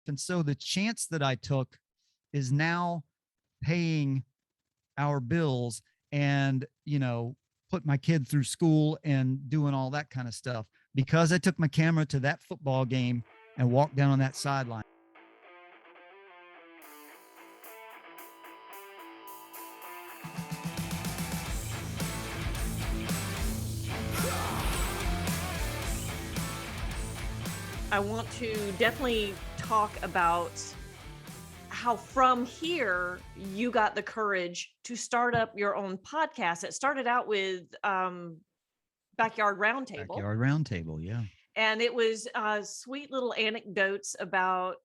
And so the chance that I took is now paying our bills and, put my kid through school and doing all that kind of stuff because I took my camera to that football game and walked down on that sideline. I want to definitely talk about how from here you got the courage to start up your own podcast. It started out with Backyard Roundtable. Backyard Roundtable, yeah. And it was sweet little anecdotes about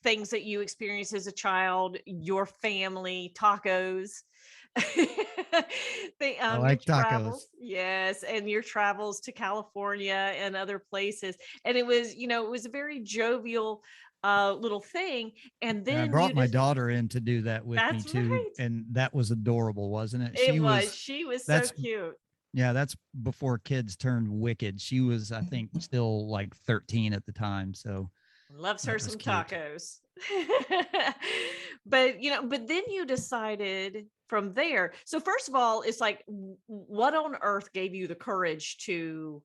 things that you experienced as a child, your family, tacos. I like your tacos. Travels, yes, and your travels to California and other places. And it was, it was a very jovial little thing. And then I brought my daughter in to do that with me too. Right. And that was adorable, wasn't it? She was so cute. Yeah, that's before kids turned wicked. She was, I think, still like 13 at the time. So loves her some cute tacos. But then you decided from there. So first of all, it's like, what on earth gave you the courage to,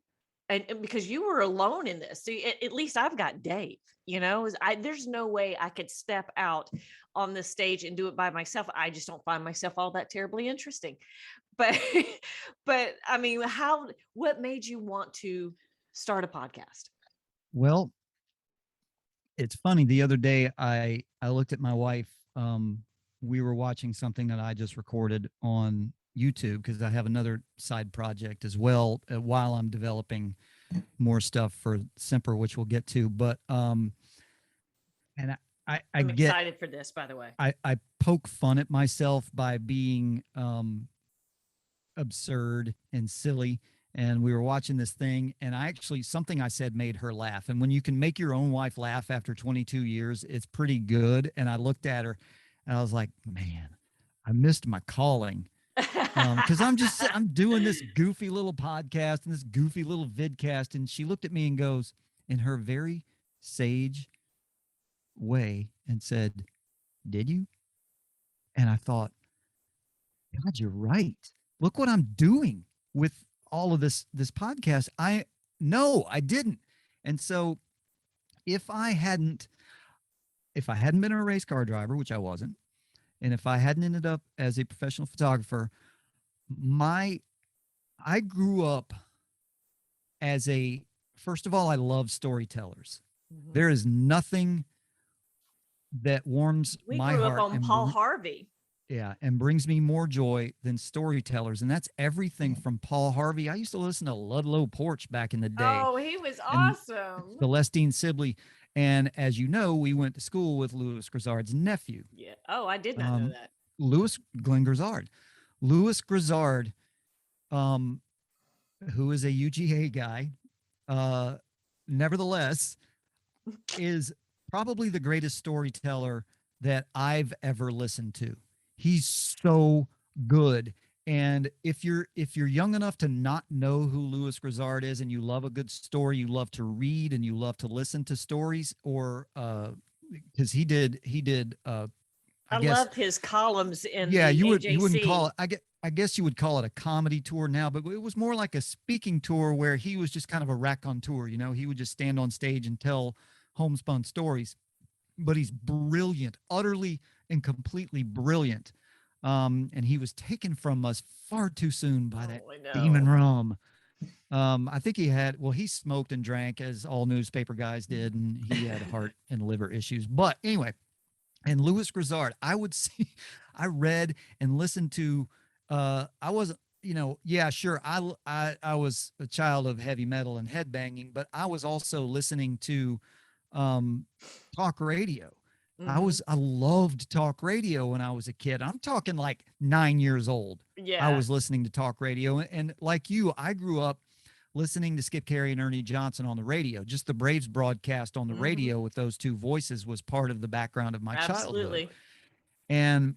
and because you were alone in this. So at least I've got Dave, there's no way I could step out on the stage and do it by myself. I just don't find myself all that terribly interesting. But I mean, what made you want to start a podcast? Well, it's funny. The other day, I looked at my wife. We were watching something that I just recorded on YouTube because I have another side project as well while I'm developing more stuff for S.E.M.P.E.R, which we'll get to. But and I'm excited for this, by the way. I poke fun at myself by being absurd and silly. And we were watching this thing, and something I said made her laugh. And when you can make your own wife laugh after 22 years, it's pretty good. And I looked at her and I was like, man, I missed my calling. Because I'm doing this goofy little podcast and this goofy little vidcast. And she looked at me and goes, in her very sage way, and said, did you? And I thought, God, you're right. Look what I'm doing with all of this podcast. No, I didn't. And so if I hadn't been a race car driver, which I wasn't, and if I hadn't ended up as a professional photographer, I grew up as first of all, I love storytellers. Mm-hmm. There is nothing that warms my heart. We grew up on Paul Harvey. Yeah, and brings me more joy than storytellers. And that's everything from Paul Harvey. I used to listen to Ludlow Porch back in the day. Oh, he was awesome. Celestine Sibley. And as you know, we went to school with Louis Grizzard's nephew. Yeah. Oh, I did not know that. Glenn Grizzard. Louis Grizzard, who is a UGA guy, nevertheless, is probably the greatest storyteller that I've ever listened to. He's so good. And if you're young enough to not know who Louis Grizzard is, and you love a good story, you love to read and you love to listen to stories, or because he did I loved his columns in the AJC. You wouldn't call it, I guess you would call it a comedy tour now, but it was more like a speaking tour where he was just kind of a raconteur. He would just stand on stage and tell homespun stories. But he's brilliant, utterly and completely brilliant. And he was taken from us far too soon by that demon rum. I think he smoked and drank, as all newspaper guys did, and he had heart and liver issues. But anyway, and Louis Grizzard, I read and listened to, I wasn't, sure, I was a child of heavy metal and headbanging, but I was also listening to talk radio. Mm-hmm. I loved talk radio when I was a kid. I'm talking like 9 years old. Yeah. I was listening to talk radio. And like you, I grew up listening to Skip Carey and Ernie Johnson on the radio. Just the Braves broadcast on the radio with those two voices was part of the background of my childhood. And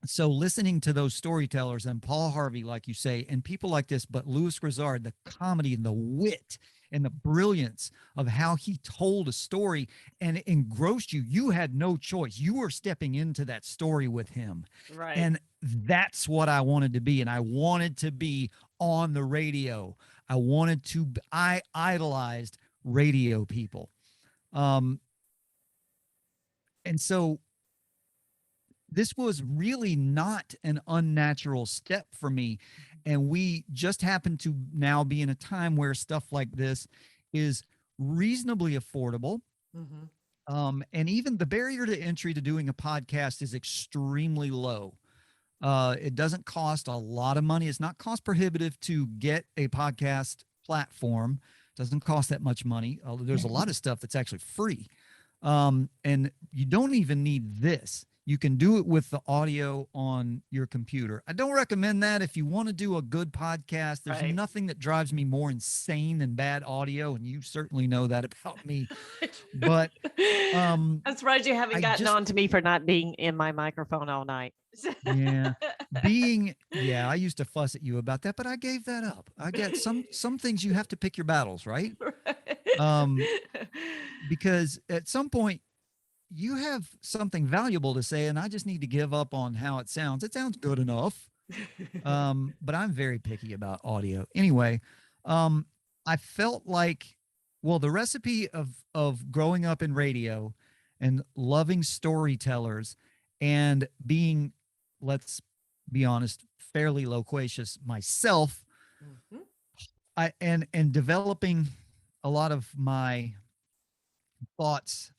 so listening to those storytellers and Paul Harvey, like you say, and people like this, but Louis Grizzard, the comedy and the wit and the brilliance of how he told a story, and it engrossed you. You had no choice. You were stepping into that story with him. Right. And that's what I wanted to be. And I wanted to be on the radio. I idolized radio people. Um, and so this was really not an unnatural step for me. And we just happen to now be in a time where stuff like this is reasonably affordable. Mhm. And even the barrier to entry to doing a podcast is extremely low. It doesn't cost a lot of money. It's not cost prohibitive to get a podcast platform. It doesn't cost that much money. Although there's a lot of stuff that's actually free. And you don't even need this. You can do it with the audio on your computer. I don't recommend that if you want to do a good podcast. There's Right. nothing that drives me more insane than bad audio, and you certainly know that about me. But I'm surprised you haven't I gotten just on to me for not being in my microphone all night. yeah, I used to fuss at you about that, but I gave that up. I get some things you have to pick your battles, right? Um, because at some point you have something valuable to say, and I just need to give up on how it sounds. It sounds good enough. But I'm very picky about audio. Anyway, um, I felt like, well, the recipe of growing up in radio and loving storytellers and being, let's be honest, fairly loquacious myself, Mhm. and developing a lot of my thoughts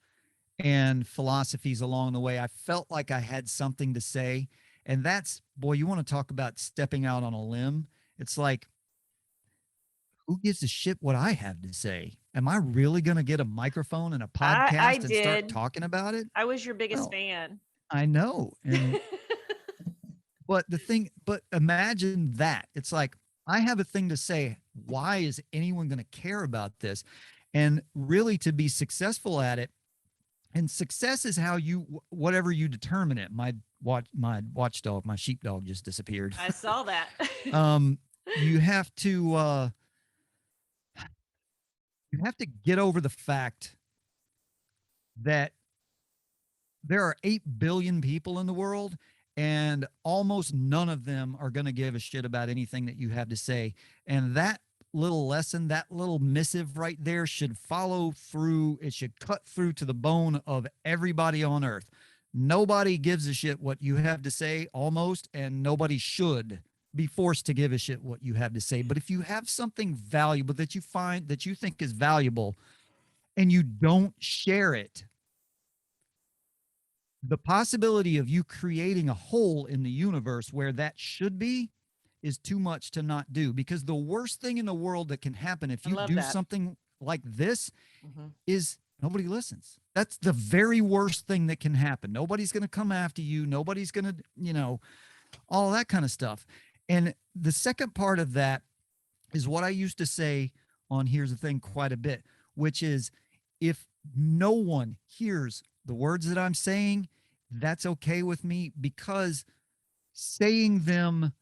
and philosophies along the way. I felt like I had something to say. And that's, boy, you want to talk about stepping out on a limb. It's like, who gives a shit what I have to say? Am I really going to get a microphone and a I podcast and start did. talking about it? I was your biggest Well, fan. I know. But imagine that. It's like, I have a thing to say. Why is anyone going to care about this? And really, to be successful at it, and success is how you, whatever you determine it. My watchdog, my sheepdog just disappeared. I saw that. um you have to get over the fact that there are 8 billion people in the world, and almost none of them are going to give a shit about anything that you have to say. And that little lesson, that little missive right there, should follow through. It should cut through to the bone of everybody on earth. Nobody gives a shit what you have to say, almost, and nobody should be forced to give a shit what you have to say. But if you have something valuable that you find that you think is valuable and you don't share it, the possibility of you creating a hole in the universe where that should be is too much to not do. Because the worst thing in the world that can happen if I you love do that. something like this Mhm. is nobody listens. That's the very worst thing that can happen. Nobody's going to come after you. Nobody's going to, all that kind of stuff. And the second part of that is what I used to say on Here's the Thing quite a bit, which is, if no one hears the words that I'm saying, that's okay with me, because saying them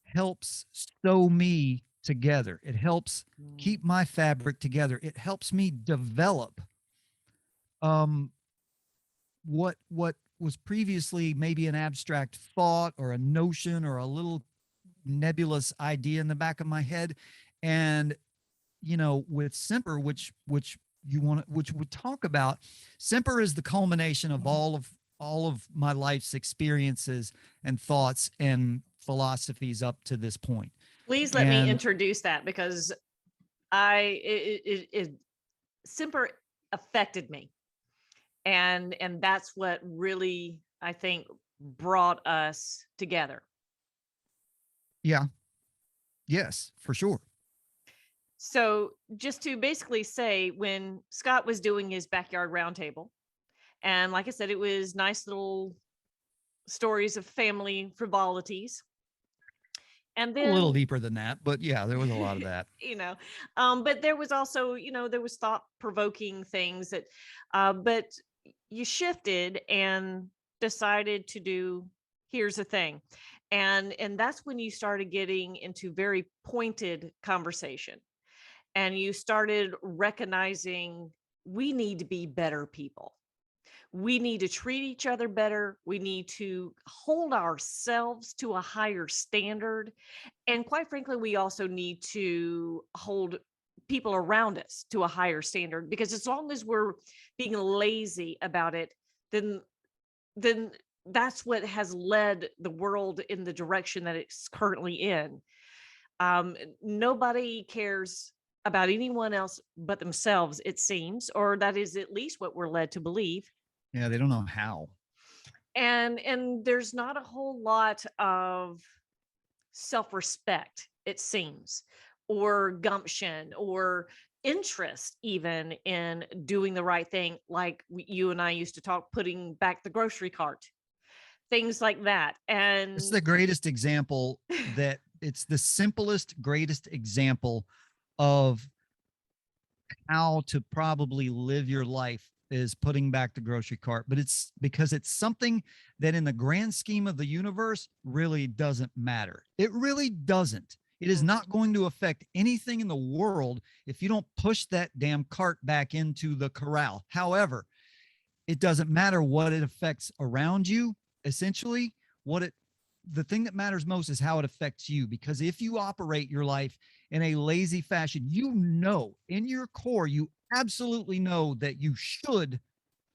helps sew me together. It helps Mm. keep my fabric together. It helps me develop um, what was previously maybe an abstract thought or a notion or a little nebulous idea in the back of my head. And with S.E.M.P.E.R, which you want to, which we talk about, S.E.M.P.E.R is the culmination of all of my life's experiences and thoughts and philosophies up to this point. Please let me And introduce that, because it Simper affected me, and that's what really, I think, brought us together. yeah, yes, for sure. So just to basically say, when Scott was doing his backyard roundtable, and like I said, it was nice little stories of family frivolities. And A little then, deeper than that, but yeah, there was a lot of that. you know, but there was also, there was thought provoking things that, but you shifted and decided to do Here's the Thing. And that's when you started getting into very pointed conversation. and you started recognizing we need to be better people. We need to treat each other better. We need to hold ourselves to a higher standard. And quite frankly, we also need to hold people around us to a higher standard, because as long as we're being lazy about it, then then that's what has led the world in the direction that it's currently in. Nobody cares about anyone else but themselves, it seems, or that is at least what we're led to believe. Yeah, they don't know how. And there's not a whole lot of self-respect, it seems, or gumption, or interest even in doing the right thing, like you and I used to talk, putting back the grocery cart, things like that. It's And the greatest example that it's the simplest, greatest example of how to probably live your life is putting back the grocery cart. But it's because it's something that in the grand scheme of the universe really doesn't matter. It really doesn't. It is Mhm. not going to affect anything in the world if you don't push that damn cart back into the corral. However, it doesn't matter what it affects around you. Essentially, what it the thing that matters most is how it affects you. Because if you operate your life in a lazy fashion, you know in your core, you absolutely know that you should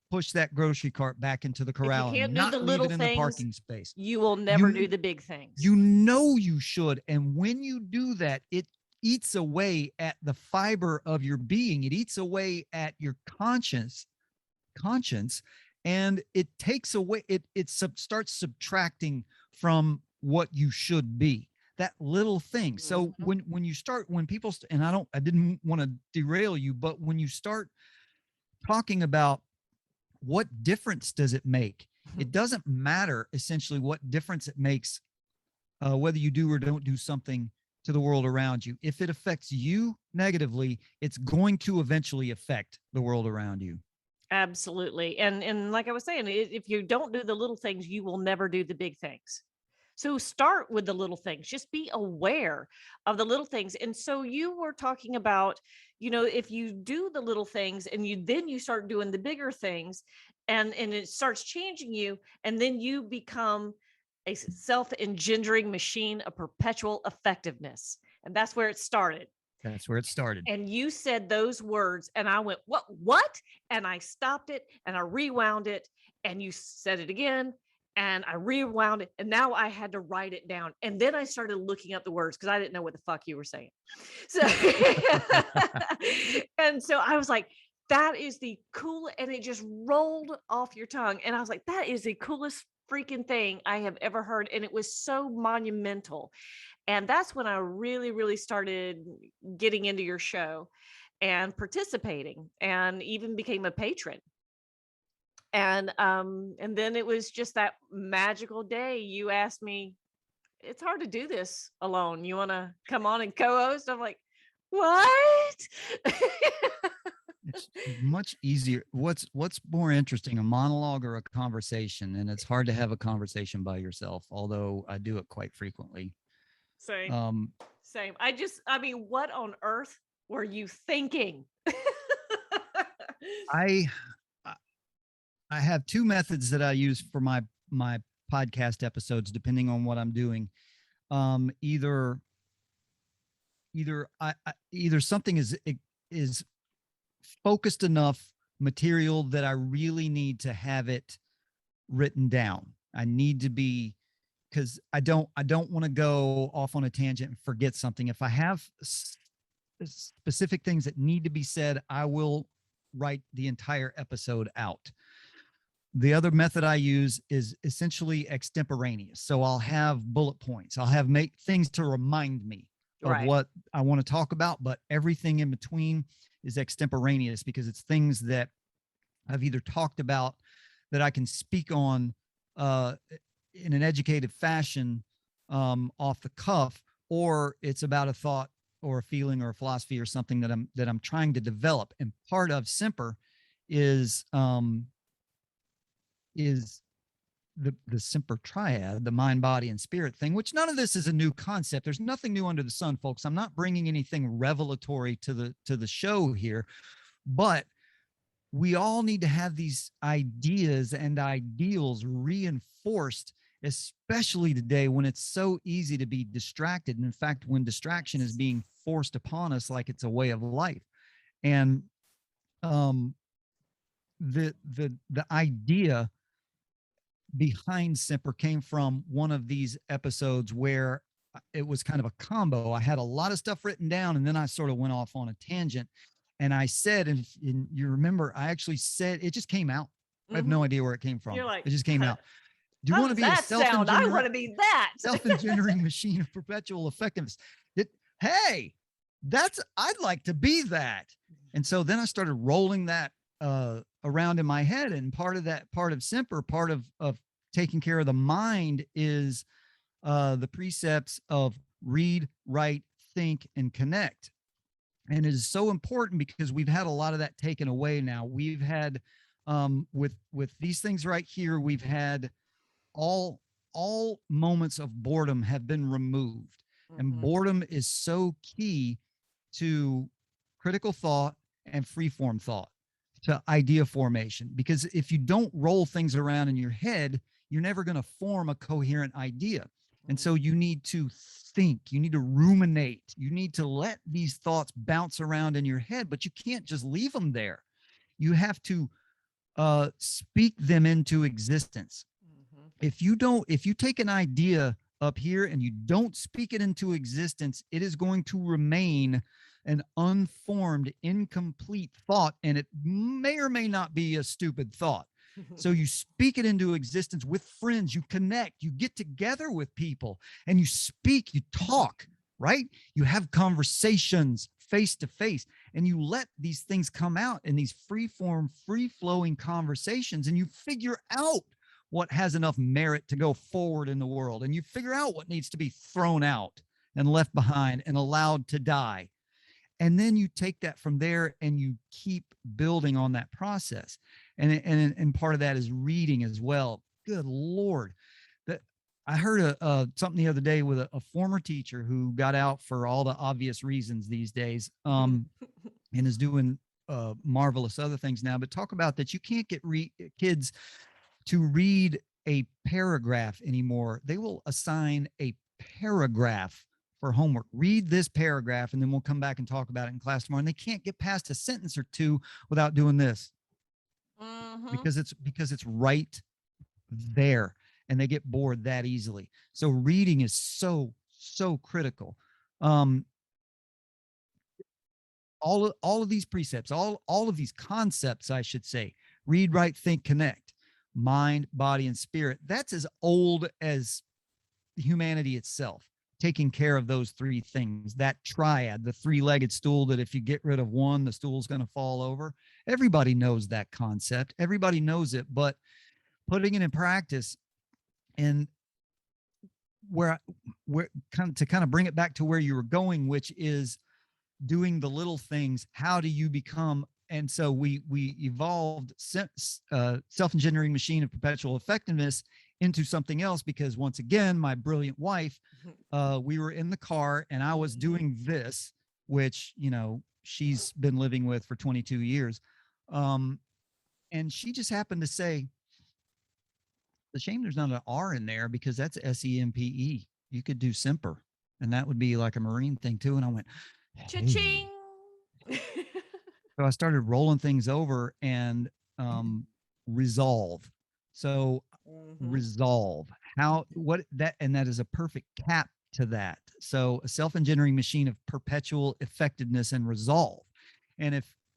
push that grocery cart back into the If you corral and can't do not the leave little it in the things, parking space. you will never do You the big things. you know you should. And when you do that, it eats away at the fiber of your being. It eats away at your conscience, and it takes away starts subtracting from what you should be, that little thing. So Mhm. when you start, when people and I didn't want to derail you, but when you start talking about what difference does it make, it doesn't matter essentially what difference it makes, whether you do or don't do something to the world around you. If it affects you negatively, it's going to eventually affect the world around you. Absolutely. And like I was saying, if you don't do the little things, you will never do the big things. So start with the little things. Just be aware of the little things. And so you were talking about, if you do the little things and you start doing the bigger things, and it starts changing you, and then you become a self-engendering machine of perpetual effectiveness. And that's where it started. That's where it started. And you said those words, and I went, what? And I stopped it, and I rewound it, and you said it again, and I rewound it, and now I had to write it down. And then I started looking up the words because I didn't know what the fuck you were saying. So and so I was like, that is the cool, and it just rolled off your tongue. And I was like, that is the coolest freaking thing I have ever heard. And it was so monumental. And that's when I really, really started getting into your show and participating, and even became a patron. And then it was just that magical day. You asked me, it's hard to do this alone. You want to come on and co-host? I'm like, what? It's much easier. What's more interesting, a monologue or a conversation? And it's hard to have a conversation by yourself, although I do it quite frequently. Same, Um, same. I mean, what on earth were you thinking? I I have two methods that I use for my podcast episodes, depending on what I'm doing. Either either something is focused enough material that I really need to have it written down. I need to be, because I don't want to go off on a tangent and forget something. If I have specific things that need to be said, I will write the entire episode out. The other method I use is essentially extemporaneous. So I'll have bullet points. I'll have make things to remind me of Right. what I want to talk about, but everything in between is extemporaneous because it's things that I've either talked about that I can speak on uh, in an educated fashion, off the cuff, or it's about a thought or a feeling or a philosophy or something that I'm trying to develop. And part of S.E.M.P.E.R is is the Semper triad, the mind, body, and spirit thing, which none of this is a new concept. There's nothing new under the sun, folks. I'm not bringing anything revelatory to the show here, but we all need to have these ideas and ideals reinforced, especially today when it's so easy to be distracted. And in fact, when distraction is Yes. being forced upon us like it's a way of life. And um, the idea behind Semper came from one of these episodes where it was kind of a combo. I had a lot of stuff written down and then I sort of went off on a tangent. And I said, and you remember, I actually said, it just came out. I have no Mhm. idea where it came from. You're like, It just came out. Do you how want to does be a that sound? I want to be that. self-engineering machine of perpetual effectiveness? It, hey, I'd like to be that. And so then I started rolling that around in my head. And part of Semper, part of taking care of the mind is the precepts of read, write, think, and connect. And it is so important because we've had a lot of that taken away now. We've had with these things right here, we've had all all moments of boredom have been removed. And Mhm. boredom is so key to critical thought and freeform thought, to idea formation. Because if you don't roll things around in your head, you're never going to form a coherent idea. And so you need to think, you need to ruminate, you need to let these thoughts bounce around in your head, but you can't just leave them there. You have to speak them into existence. Mhm. If you take an idea up here and you don't speak it into existence, it is going to remain an unformed, incomplete thought, and it may or may not be a stupid thought. So you speak it into existence with friends, you connect, you get together with people, and you speak, you talk, right? You have conversations face to face, and you let these things come out in these free form, free flowing conversations, and you figure out what has enough merit to go forward in the world, and you figure out what needs to be thrown out and left behind and allowed to die. And then you take that from there and you keep building on that process. And part of that is reading as well. Good Lord. That I heard something the other day with a former teacher who got out for all the obvious reasons these days, and is doing marvelous other things now. But talk about that you can't get kids to read a paragraph anymore. They will assign a paragraph for homework. Read this paragraph, and then we'll come back and talk about it in class tomorrow. And they can't get past a sentence or two without doing this Mhm. because it's right there, and they get bored that easily. So reading is so critical. Um, all of these precepts, all of these concepts, I should say, read, write, think, connect, mind, body, and spirit. That's as old as humanity itself, taking care of those three things, that triad, the three-legged stool, that if you get rid of one, the stool's going to fall over. Everybody knows that concept. Everybody knows it, but putting it in practice, and where kind of bring it back to where you were going, which is doing the little things. How do you become? And so we evolved self-engineering machine of perpetual effectiveness into something else, because once again, my brilliant wife, we were in the car and I was doing this, which, you know, she's been living with for 22 years. And she just happened to say, the shame there's not an R in there, because that's S.E.M.P.E. You could do Semper, and that would be like a Marine thing too. And I went, Cha-ching. hey. So I started rolling things over and um, resolve. So Mhm. resolve how what that, and that is a perfect cap to that. So a self-engineering machine of perpetual effectiveness and resolve. And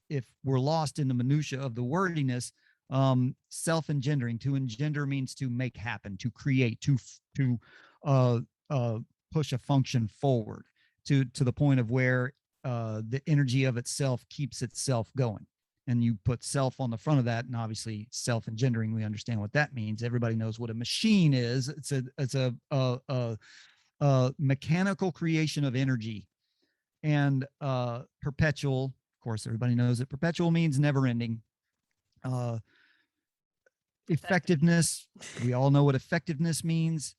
if we're lost in the minutia of the wordiness, self-engendering, to engender means to make happen, to create, to uh, uh, push a function forward to the point of where the energy of itself keeps itself going. And you put self on the front of that, and obviously self-engendering, we understand what that means. Everybody knows what a machine is. It's a mechanical creation of energy. And perpetual, of course, everybody knows that perpetual means never ending. uh Effective. Effectiveness. We all know what effectiveness means.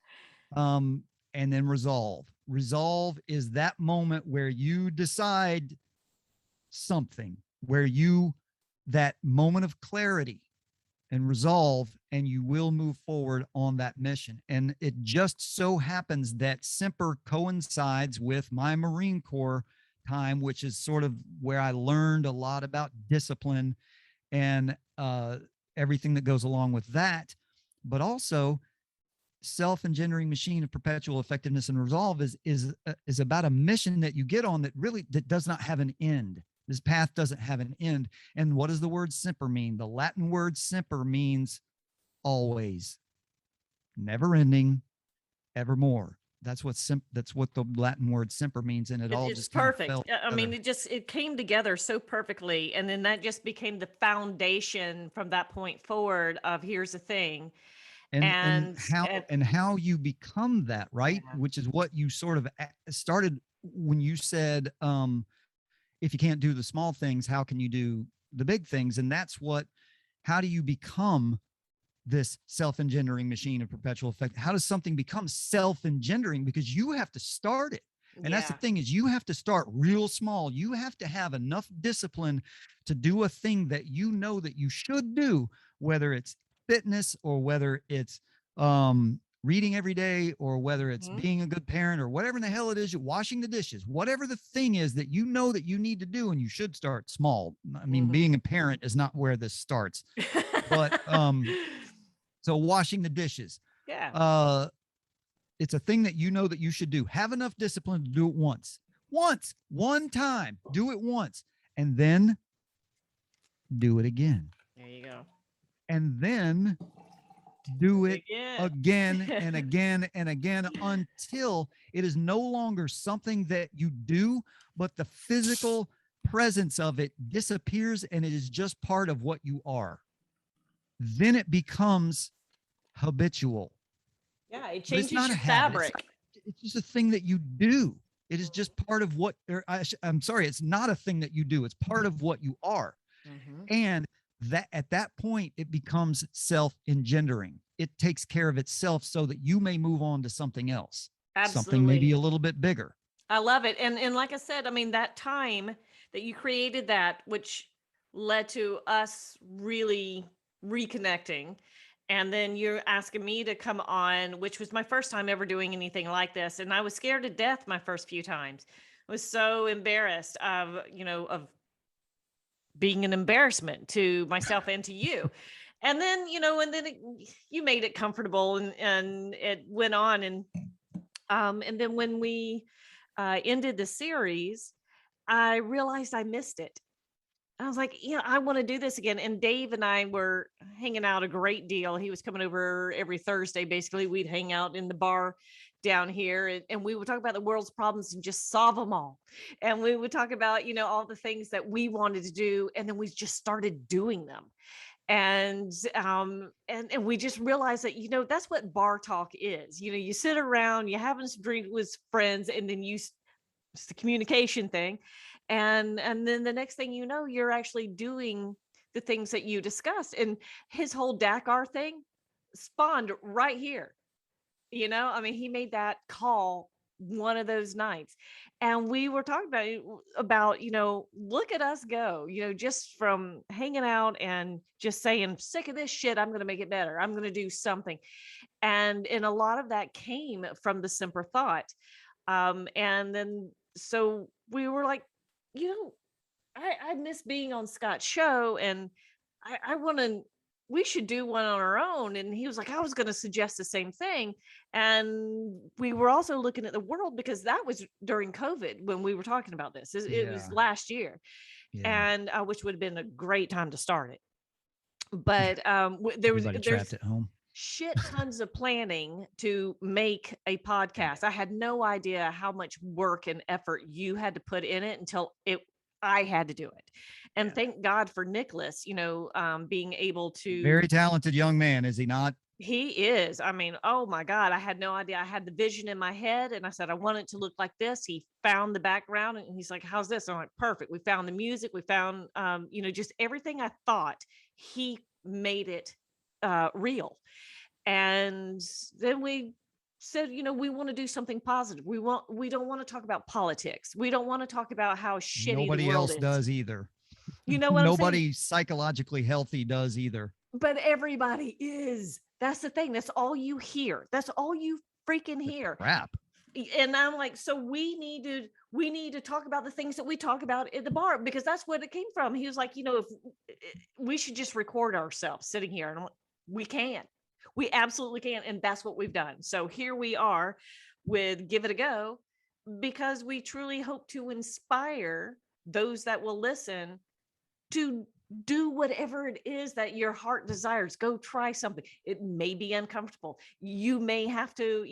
And then resolve. Resolve is that moment where you decide something, where you, that moment of clarity and resolve, and you will move forward on that mission. And it just so happens that S.E.M.P.E.R coincides with my Marine Corps time, which is sort of where I learned a lot about discipline and everything that goes along with that. But also, self-engendering machine of perpetual effectiveness and resolve is about a mission that you get on that really that does not have an end. This path doesn't have an end. And what does the word semper mean? The Latin word semper means always, never ending, evermore. That's what the Latin word semper means, and it all It's just kind of perfect. fell I mean, together. it came together so perfectly. And then that just became the foundation from that point forward of here's the thing. And And, how you become that, right? yeah. Which is what you sort of started when you said, if you can't do the small things, how can you do the big things? And that's what, how do you become this self-engendering machine of perpetual effect? How does something become self-engendering? Because you have to start it. And that's the Yeah. thing, is you have to start real small. You have to have enough discipline to do a thing that you know that you should do, whether it's fitness or whether it's reading every day or whether it's Mhm. being a good parent or whatever in the hell it is, washing the dishes, whatever the thing is that you know that you need to do, and you should start small. I mean, Mhm. being a parent is not where this starts, but so washing the dishes, Yeah. uh, it's a thing that you know that you should do. Have enough discipline to do it one time, do it once, and then do it again. There you go. And then Do do it it again. again and again and again until it is no longer something that you do, but the physical presence of it disappears and it is just part of what you are. Then it becomes habitual. Yeah, it But it's changes not a your habit. It's fabric. not, it's just a thing that you do. It is just part of what, I'm sorry, it's not a thing that you do. It's part of what you are. Mhm. And that at that point, it becomes self-engendering. It takes care of itself so that you may move on to something else, something maybe Absolutely. a little bit bigger. I love it. And like I said, I mean, that time that you created that, which led to us really reconnecting. And then you're asking me to come on, which was my first time ever doing anything like this. And I was scared to death my first few times. I was so embarrassed of, of being an embarrassment to myself and to you. And then, you made it comfortable and it went on. And then when we ended the series, I realized I missed it. I was like, I want to do this again. And Dave and I were hanging out a great deal. He was coming over every Thursday. Basically, we'd hang out in the bar down here and we would talk about the world's problems and just solve them all. And we would talk about, all the things that we wanted to do. And then we just started doing them. And we just realized that that's what bar talk is. You sit around, you having some drink with friends, and then it's the communication thing, and then the next thing you know, you're actually doing the things that you discussed. And his whole Dakar thing spawned right here. I mean, he made that call one of those nights, and we were talking about look at us go, just from hanging out and just saying sick of this shit, I'm going to make it better, I'm going to do something. And a lot of that came from the Semper thought. And then so we were like, you know I miss being on Scott's show, and I want to. We should do one on our own. And he was like, I was going to suggest the same thing. And we were also looking at the world, because that was during COVID when we were talking about this. It was Yeah. last year, Yeah. and which would have been a great time to start it. But Everybody there's trapped at home. shit tons of planning to make a podcast. I had no idea how much work and effort you had to put in it until I had to do it. And Yeah. thank God for Nicholas, being able to. Very talented young man, is he not? He is. I mean, oh my God, I had no idea. I had the vision in my head and I said, I want it to look like this. He found the background and he's like, how's this? I'm like, perfect. We found the music. We found, just everything I thought. He made it real. And then we said, we want to do something positive. We don't want to talk about politics. We don't want to talk about how shitty the Nobody world else is. does either. You know what I'm saying? Nobody psychologically healthy does either. But everybody is. That's the thing. That's all you hear. That's all you freaking The hear. crap. And I'm like, so we need to talk about the things that we talk about at the bar, because that's what it came from. He was like, if we should just record ourselves sitting here, and I'm like, we absolutely can. And that's what we've done. So here we are with Give It a Go, because we truly hope to inspire those that will listen to do whatever it is that your heart desires. Go try something. It may be uncomfortable. You may have to,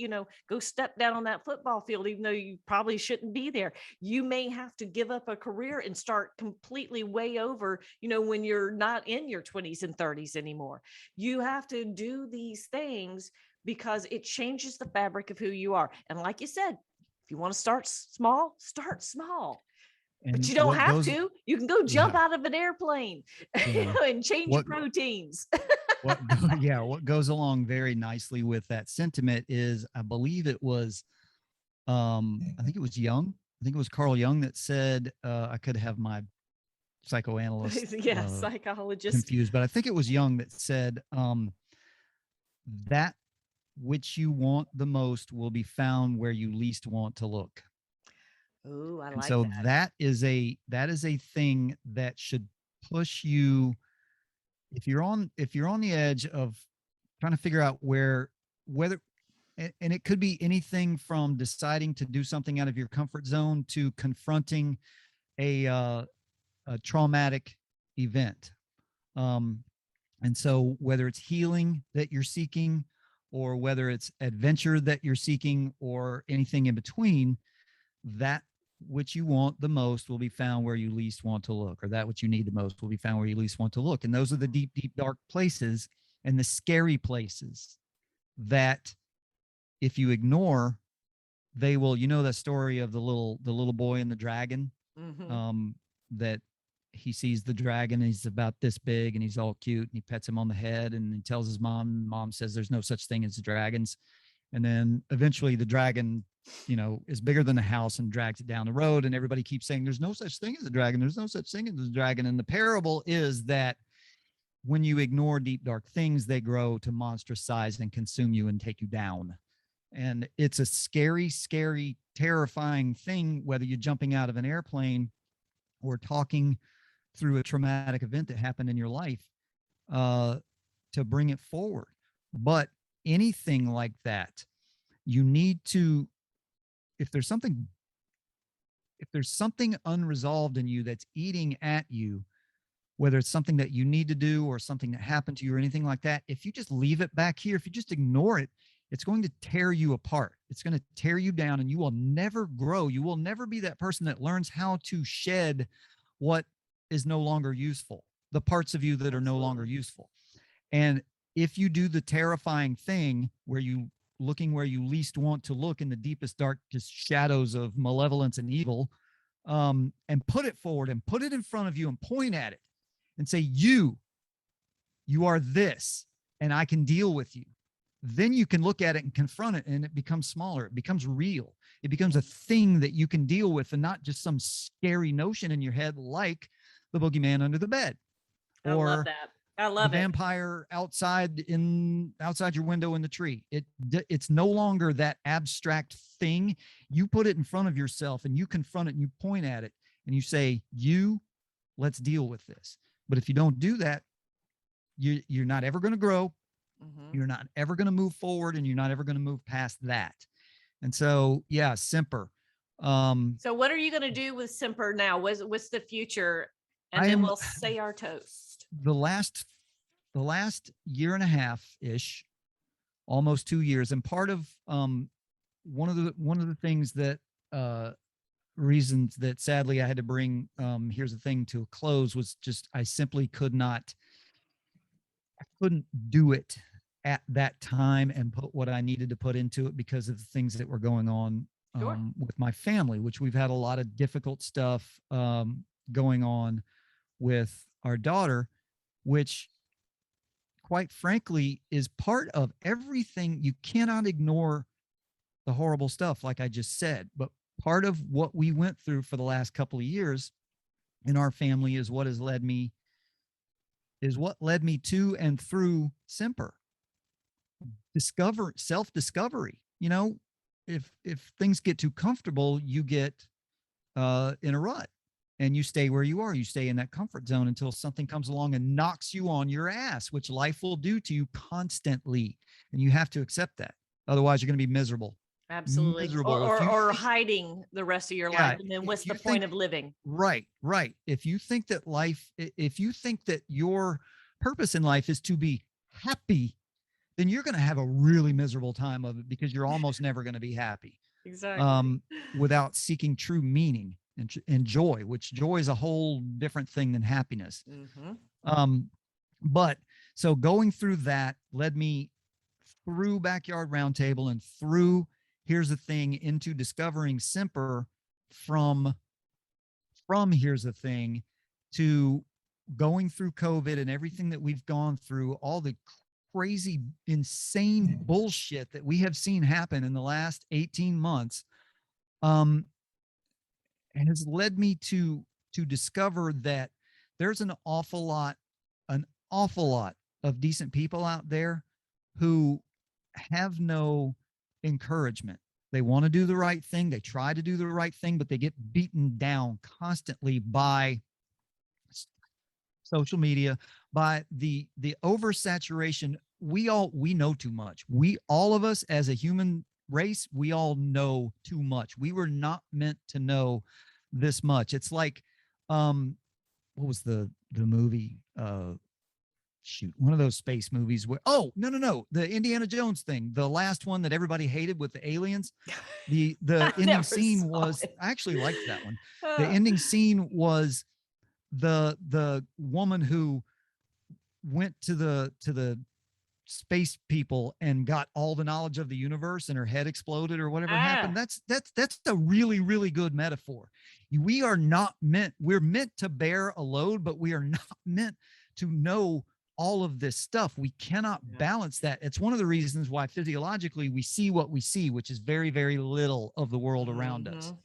go step down on that football field, even though you probably shouldn't be there. You may have to give up a career and start completely way over, when you're not in your 20s and 30s anymore. You have to do these things because it changes the fabric of who you are. And like you said, if you want to start small, start small. But And you don't what have goes, to. You can go jump yeah, out of an airplane yeah. and change your What, proteins. yeah, what goes along very nicely with that sentiment is, I believe it was, I think it was Jung. I think it was Carl Jung that said, I could have my psychoanalyst Yeah, psychologist. confused, but I think it was Jung that said, that which you want the most will be found where you least want to look. Oh, I And like so that. that is a thing that should push you, if you're on the edge of trying to figure out whether, and it could be anything from deciding to do something out of your comfort zone to confronting a traumatic event. Um, and so whether it's healing that you're seeking, or whether it's adventure that you're seeking, or anything in between, that which you want the most will be found where you least want to look, or that which you need the most will be found where you least want to look. And those are the deep, deep, dark places and the scary places that, if you ignore, they will, that story of the little boy and the dragon, Mm-hmm. um, that he sees the dragon, and he's about this big and he's all cute, and he pets him on the head, and he tells his mom says there's no such thing as dragons. And then eventually the dragon, is bigger than the house and drags it down the road. And everybody keeps saying there's no such thing as a dragon. There's no such thing as a dragon. And the parable is that when you ignore deep, dark things, they grow to monstrous size and consume you and take you down. And it's a scary, scary, terrifying thing, whether you're jumping out of an airplane or talking through a traumatic event that happened in your life, uh, to bring it forward. But anything like that, you need to, if there's something unresolved in you that's eating at you, whether it's something that you need to do or something that happened to you or anything like that, if you just leave it back here, if you just ignore it, it's going to tear you apart. It's going to tear you down, and you will never grow. You will never be that person that learns how to shed what is no longer useful, the parts of you that are no longer useful. And if you do the terrifying thing where you looking where you least want to look in the deepest, darkest shadows of malevolence and evil, and put it forward and put it in front of you and point at it and say, you are this, and I can deal with you. Then you can look at it and confront it, and it becomes smaller. It becomes real. It becomes a thing that you can deal with, and not just some scary notion in your head like the boogeyman under the bed, I love or that. I the love it. vampire outside your window in the tree. It's no longer that abstract thing. You put it in front of yourself and you confront it and you point at it and you say, let's deal with this. But if you don't do that, you're not ever going to grow. Mm-hmm. You're not ever going to move forward, and you're not ever going to move past that. And so, yeah, S.E.M.P.E.R. So what are you going to do with S.E.M.P.E.R now? What's the future? And then I'm we'll say our toast. the last year and a half ish, almost 2 years. And part of, one of the things that, reasons that sadly I had to bring, Here's the Thing to a close, was just, I simply couldn't do it at that time and put what I needed to put into it, because of the things that were going on, Sure. with my family, which we've had a lot of difficult stuff, going on with our daughter, which, quite frankly, is part of everything. You cannot ignore the horrible stuff, like I just said, but part of what we went through for the last couple of years in our family is what led me to and through Semper. Discover self-discovery. You know, if things get too comfortable, you get in a rut and you stay where you are. You stay in that comfort zone until something comes along and knocks you on your ass, which life will do to you constantly. And you have to accept that. Otherwise, you're going to be miserable. Absolutely. Miserable. If you Or think, hiding the rest of your life. yeah, And then if what's the you point think, of living? right, right. If you think that if you think that your purpose in life is to be happy, then you're going to have a really miserable time of it because you're almost never going to be happy Exactly. um, without seeking true meaning and joy, which joy is a whole different thing than happiness. Mm-hmm. Um, but so going through that led me through Backyard Roundtable and through Here's the Thing into discovering Semper from Here's the Thing to going through COVID and everything that we've gone through, all the crazy, insane bullshit that we have seen happen in the last 18 months, um, has led me to discover that there's an awful lot of decent people out there who have no encouragement. They want to do the right thing. They try to do the right thing, but they get beaten down constantly by social media, by the oversaturation. We know too much. We all of us as a human race, we all know too much. We were not meant to know this much. It's like what was the movie shoot, one of those space movies where, oh, no, the Indiana Jones thing, the last one that everybody hated with the aliens. The I ending never scene saw was, it. I actually liked that one. The Uh, ending scene was the woman who went to the space people and got all the knowledge of the universe and her head exploded or whatever happened. ah, That's a really, really good metaphor. We are not meant, we're meant to bear a load, but we are not meant to know all of this stuff. We cannot yeah. balance that. It's one of the reasons why physiologically we see what we see, which is very, very little of the world around us. Mm-hmm.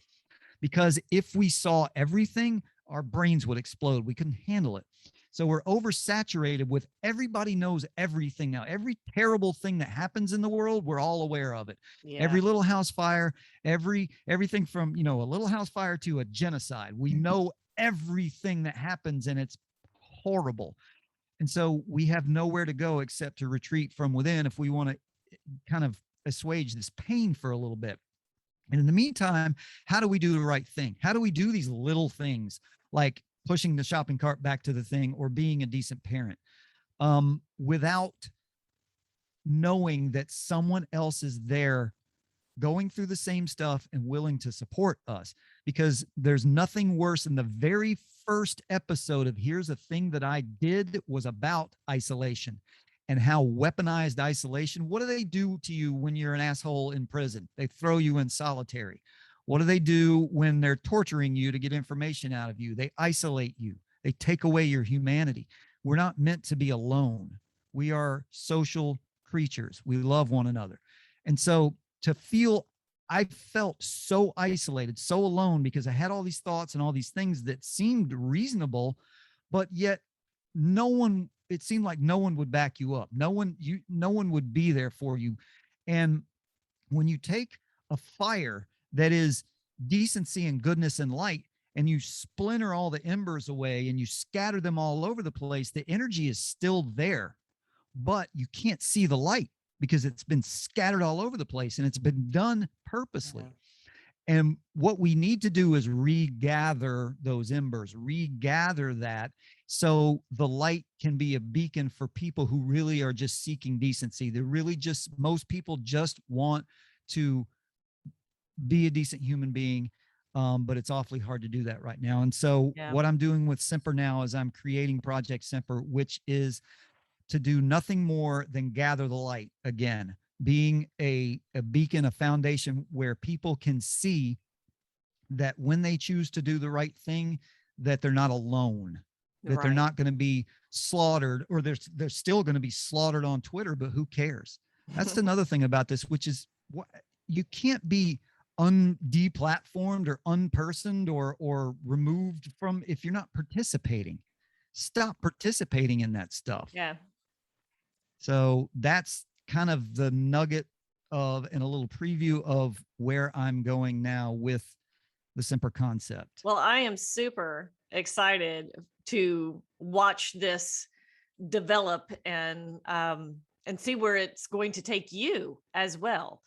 Because if we saw everything, our brains would explode. We couldn't handle it. So we're oversaturated with everybody knows everything now. Every terrible thing that happens in the world, we're all aware of it. Yeah. Every little house fire, everything from, you know, a little house fire to a genocide. We know everything that happens and it's horrible. And so we have nowhere to go except to retreat from within if we want to kind of assuage this pain for a little bit. And in the meantime, how do we do the right thing? How do we do these little things like pushing the shopping cart back to the thing or being a decent parent without knowing that someone else is there going through the same stuff and willing to support us? Because there's nothing worse than the very first episode of Here's a Thing that I did was about isolation and how weaponized isolation. What do they do to you when you're an asshole in prison? They throw you in solitary. What do they do when they're torturing you to get information out of you? They isolate you. They take away your humanity. We're not meant to be alone. We are social creatures. We love one another. And so to feel, I felt so isolated, so alone because I had all these thoughts and all these things that seemed reasonable, but yet no one, it seemed like no one would back you up. No one would be there for you. And when you take a fire that is decency and goodness and light and you splinter all the embers away and you scatter them all over the place, the energy is still there, but you can't see the light because it's been scattered all over the place and it's been done Yeah. purposely. And what we need to do is regather those embers, regather that so the light can be a beacon for people who really are just seeking decency. They're really just, most people just want to be a decent human being. But it's awfully hard to do that right now. And so Yeah. what I'm doing with S.E.M.P.E.R now is I'm creating Project S.E.M.P.E.R, which is to do nothing more than gather the light again, being a beacon, a foundation where people can see that when they choose to do the right thing, that they're not alone. that they're Right. not going to be slaughtered, or they're still going to be slaughtered on Twitter, but who cares? That's another thing about this, which is what you can't be deplatformed or unpersoned or removed from if you're not participating. Stop participating in that stuff. Yeah. So that's kind of the nugget of and a little preview of where I'm going now with the S.E.M.P.E.R concept. Well, I am super excited to watch this develop and see where it's going to take you as well.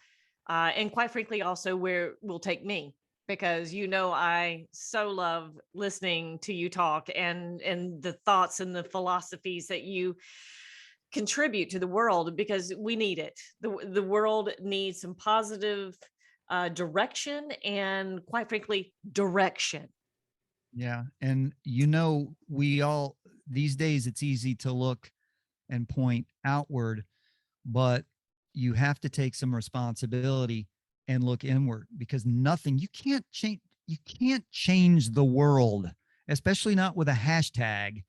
And quite frankly, also where it will take me, because I so love listening to you talk and the thoughts and the philosophies that you contribute to the world, because we need it. The world needs some positive direction, and quite frankly, direction. Yeah. And we all these days it's easy to look and point outward, but you have to take some responsibility and look inward, because you can't change the world, especially not with a hashtag.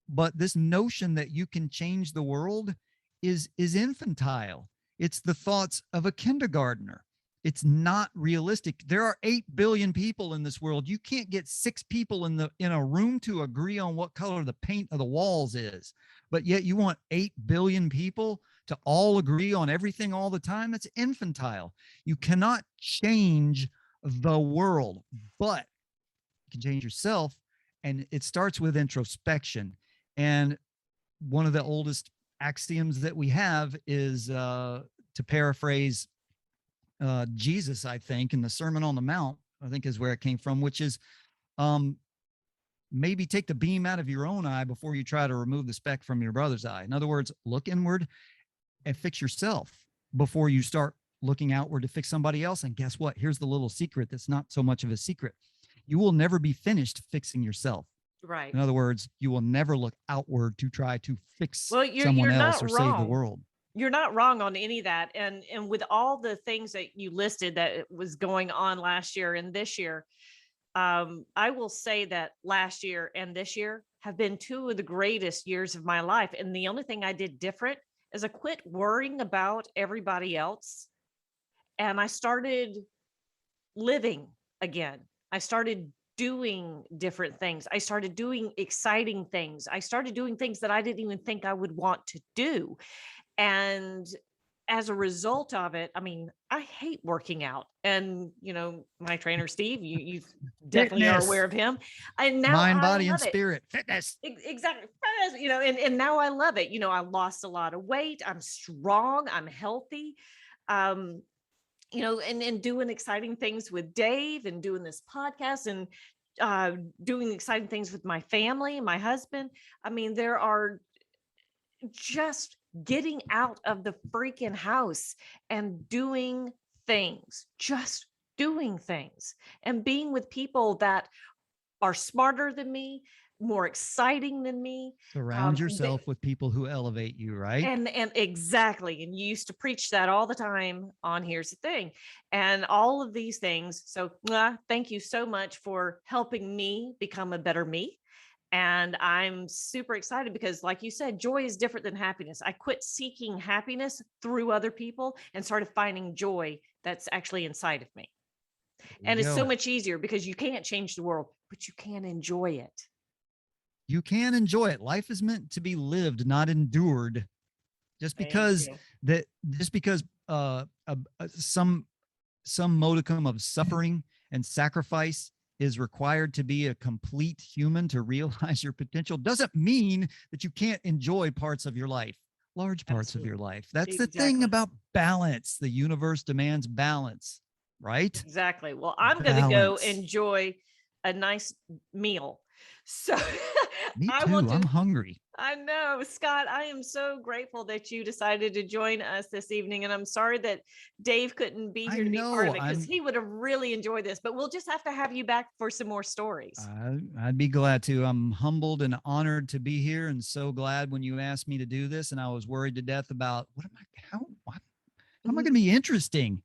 But this notion that you can change the world is infantile. It's the thoughts of a kindergartner. It's not realistic. There are 8 billion people in this world. You can't get 6 people in a room to agree on what color the paint of the walls is, but yet you want 8 billion people to all agree on everything all the time. It's infantile. You cannot change the world, but you can change yourself. And it starts with introspection. And one of the oldest axioms that we have is, to paraphrase Jesus, I think, in the Sermon on the Mount, I think is where it came from, which is, maybe take the beam out of your own eye before you try to remove the speck from your brother's eye. In other words, look inward and fix yourself before you start looking outward to fix somebody else. And guess what? Here's the little secret that's not so much of a secret. You will never be finished fixing yourself. Right. In other words, you will never look outward to try to fix Well, someone you're else not or save the wrong. world. You're not wrong on any of that. And with all the things that you listed that was going on last year and this year, I will say that last year and this year have been two of the greatest years of my life. And the only thing I did different is I quit worrying about everybody else, and I started living again. I started doing different things. I started doing exciting things. I started doing things that I didn't even think I would want to do. And as a result of it, I mean, I hate working out. And, my trainer, Steve, you definitely are aware Fitness, of him. And now mind, I body, and love it. spirit. Fitness. Exactly. And now I love it. I lost a lot of weight. I'm strong. I'm healthy. Um, and doing exciting things with Dave and doing this podcast and doing exciting things with my family, my husband. I mean, there are just getting out of the freaking house and doing things, just doing things and being with people that are smarter than me, more exciting than me. Surround They, yourself with people who elevate you, right? and exactly, and you used to preach that all the time on Here's the Thing, and all of these things. So thank you so much for helping me become a better me. And I'm super excited because, like you said, joy is different than happiness. I quit seeking happiness through other people and started finding joy that's actually inside of me. There you And it's so go. much easier because you can't change the world, but you can enjoy it. You can enjoy it. Life is meant to be lived, not endured. Just Thank because you. that just because some modicum of suffering and sacrifice is required to be a complete human to realize your potential doesn't mean that you can't enjoy parts of your life, large parts of your Absolutely. life. That's the thing Exactly. about balance. The universe demands balance, right? Exactly. Well, I'm going to go Balance. enjoy a nice meal. So Me I too. want I'm to hungry. I know, Scott, I am so grateful that you decided to join us this evening. And I'm sorry that Dave couldn't be I here to be part know. of it, because he would have really enjoyed this, but we'll just have to have you back for some more stories. I'd be glad to. I'm humbled and honored to be here, and so glad when you asked me to do this. And I was worried to death about how am I going to be interesting?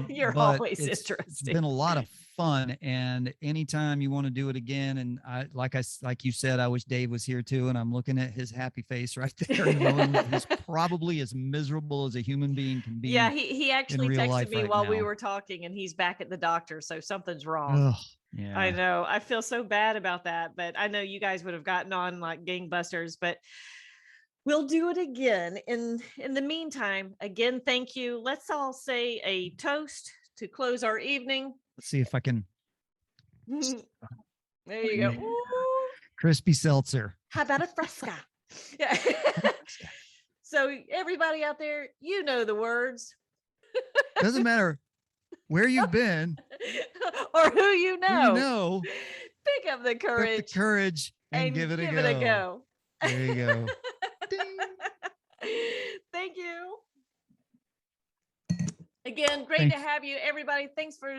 You're But always it's been interesting. a lot of fun. And anytime you want to do it again, and like you said, I wish Dave was here too. And I'm looking at his happy face right there, knowing that he's probably as miserable as a human being can Yeah, be he in actually real texted life me right while we now. were talking, and he's back at the doctor, so something's wrong. Oh, I yeah. know. I feel so bad about that, but I know you guys would have gotten on like gangbusters, but we'll do it again. In the meantime, again, thank you. Let's all say a toast to close our evening. Let's see if I can. There you go. Ooh, Crispy seltzer. how about a fresca? Yeah. So everybody out there, you know the words. Doesn't matter where you've been Or who you who you know. know, Pick up the pick up the courage courage and give it a give it a go. go. There you go. Ding. Thank you. Again, great to Thanks. have you, everybody. Thanks for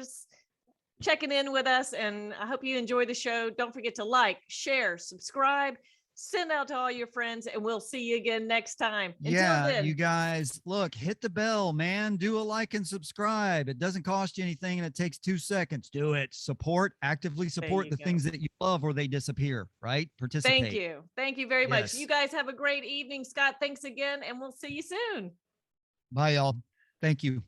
checking in with us, and I hope you enjoy the show. Don't forget to like, share, subscribe, send out to all your friends, and we'll see you again next time. Until Yeah, then, you guys, look, hit the bell, man. Do a like and subscribe. It doesn't cost you anything and it takes 2 seconds. Do it. Actively support you the go. things that you love or they disappear, right? Participate. Thank you. Thank you very much. Yes. You guys have a great evening. Scott, thanks again, and we'll see you soon. Bye, y'all. Thank you.